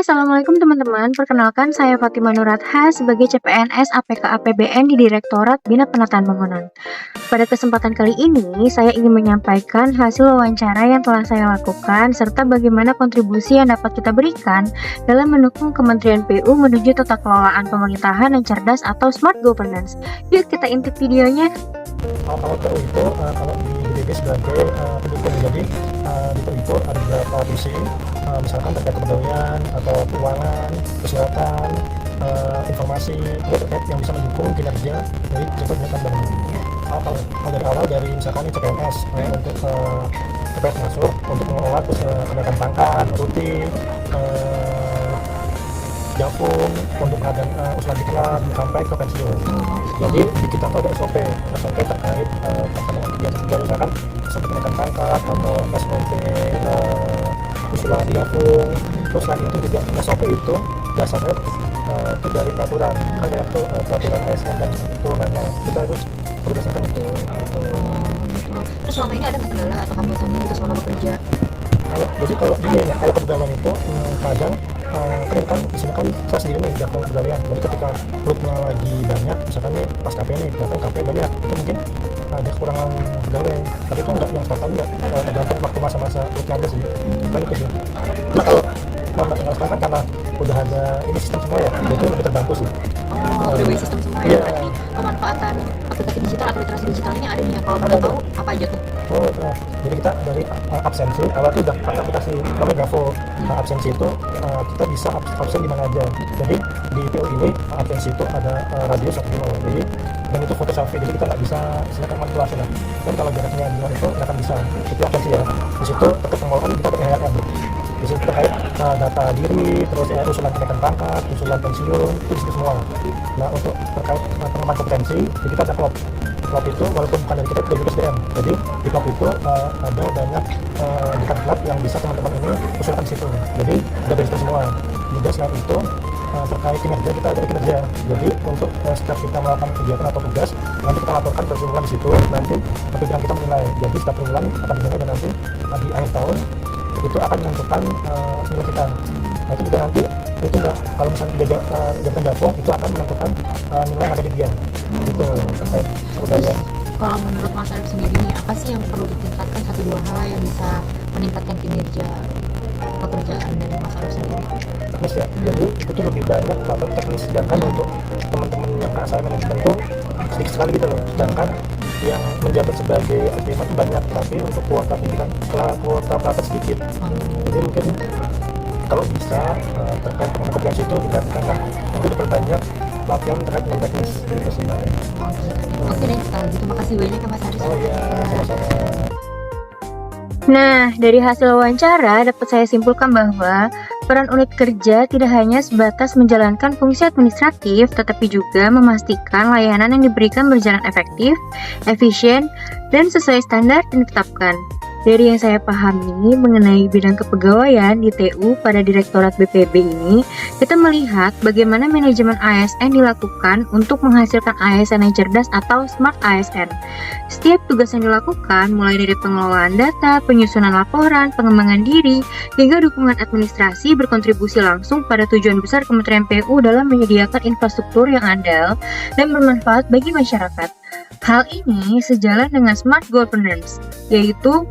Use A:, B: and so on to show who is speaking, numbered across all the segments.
A: Assalamualaikum teman-teman. Perkenalkan saya Fatima Nuratha sebagai CPNS APK APBN di Direktorat Bina Penataan Bangunan. Pada kesempatan kali ini, saya ingin menyampaikan hasil wawancara yang telah saya lakukan serta bagaimana kontribusi yang dapat kita berikan dalam mendukung Kementerian PU menuju tata kelolaan pemerintahan yang cerdas atau smart governance. Yuk kita intip videonya.
B: Kalau PU itu kalau di DPP sebagai pendukung, jadi di PU itu ada beberapa visi, misalkan terkait kepegawaian atau keuangan, kesehatan, informasi itu terkait yang bisa mendukung kinerja dari sektor pemerintah bangunan. Kalau dari awal dari misalkan CPNS untuk CPNS masuk untuk mengelola kenaikan pangkat, cuti, Japung untuk pengadaan usulan diklat sampai ke pensiun. Jadi di kita tuh ada SOP terkait dengan kegiatan kerja, misalkan SOP kenaikan pangkat atau SOP usulan Japung. Terus selain itu juga SOP itu dasarnya itu dari peraturan, ada itu peraturan ASN dan turunannya, kita harus berdasarkan itu.
C: Terus selama ini ada kendala atau hambatannya gitu selama bekerja?
B: Jadi kalau kepegawaian itu kadang kan misalkan saya sendiri nih daftar kepegawaian, jadi ketika loadnya lagi banyak, misalkan nih pas KP nih daftar KP banyak, itu mungkin ada kekurangan pegawai, tapi itu enggak yang total, enggak tergantung waktu masa-masa loadnya ada sih, balik ke sih. Nah kalau tinggal sekarang karena udah ada ini sistem semua ya, itu lebih terbantu sih.
C: Udah base sistem semua ya, berarti pemanfaatan aplikasi digital atau literasi digitalnya ada nih ya, kalau boleh tahu apa aja tuh?
B: Jadi kita dari absensi, awal itu udah pakai aplikasi namanya Gavo. Absensi itu kita bisa absen di mana aja. Jadi di PO ini absensi itu ada radius 1 kilo. Jadi dan itu foto selfie, jadi kita nggak bisa silakan manipulasi lah. Dan kalau jaraknya di luar itu nggak akan bisa. Itu absensi ya. Di situ terkait pengelolaan kita pakai HRM. Di situ terkait data diri, terus usulan kenaikan pangkat, usulan pensiun, itu di situ semua. Nah untuk terkait pengembangan kompetensi, jadi kita ada klub itu walaupun bukan dari kita, itu dari SDM. Jadi di klub itu ada banyak diklat yang bisa teman-teman ini usulkan di situ. Jadi ada dari semua. Juga selain itu terkait kinerja, kita ada kinerja. Jadi untuk setiap kita melakukan kegiatan atau tugas, nanti kita laporkan per bulan di situ. Nanti pimpinan kita menilai. Jadi setiap bulan akan dinilai dan nanti di akhir tahun itu akan menentukan nilai kita. Nah itu juga nanti itu enggak, kalau misalnya jabatan Japung itu akan menentukan nilai yang ada di dia. Itu terkait budaya.
C: Kalau menurut Mas Arif sendiri nih, apa sih yang perlu ditingkatkan, 1-2 hal yang bisa meningkatkan kinerja pekerjaan dari Mas Arif sendiri?
B: Teknis ya, jadi itu tuh lebih banyak faktor teknis, sedangkan untuk teman-teman yang ke saya manajemen itu sedikit sekali gitu loh, sedangkan yang menjabat sebagai aktivitas banyak, tapi untuk kuota pimpinan kuota pelatihan sedikit. Jadi mungkin kalau bisa terkait dengan kompetensi itu dilakukan lah, itu diperbanyak pelatihan terkait dengan teknis itu sebenarnya.
C: Oke deh, kalau gitu makasih banyak ya Mas Arif.
B: Oh iya, sama-sama.
A: Nah, dari hasil wawancara dapat saya simpulkan bahwa peran unit kerja tidak hanya sebatas menjalankan fungsi administratif, tetapi juga memastikan layanan yang diberikan berjalan efektif, efisien, dan sesuai standar yang ditetapkan. Dari yang saya pahami mengenai bidang kepegawaian di TU pada Direktorat BPB ini, kita melihat bagaimana manajemen ASN dilakukan untuk menghasilkan ASN yang cerdas atau smart ASN. Setiap tugas yang dilakukan, mulai dari pengelolaan data, penyusunan laporan, pengembangan diri, hingga dukungan administrasi berkontribusi langsung pada tujuan besar Kementerian PU dalam menyediakan infrastruktur yang andal dan bermanfaat bagi masyarakat. Hal ini sejalan dengan smart governance, yaitu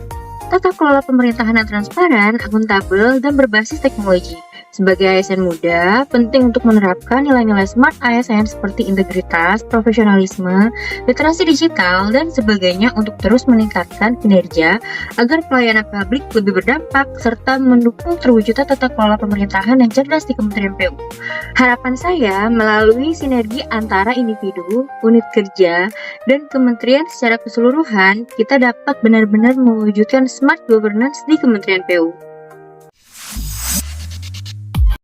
A: tata kelola pemerintahan yang transparan, akuntabel, dan berbasis teknologi. Sebagai ASN muda, penting untuk menerapkan nilai-nilai smart ASN seperti integritas, profesionalisme, literasi digital, dan sebagainya untuk terus meningkatkan kinerja agar pelayanan publik lebih berdampak serta mendukung terwujudnya tata kelola pemerintahan yang cerdas di Kementerian PU. Harapan saya melalui sinergi antara individu, unit kerja, dan kementerian secara keseluruhan, kita dapat benar-benar mewujudkan smart governance di Kementerian PU.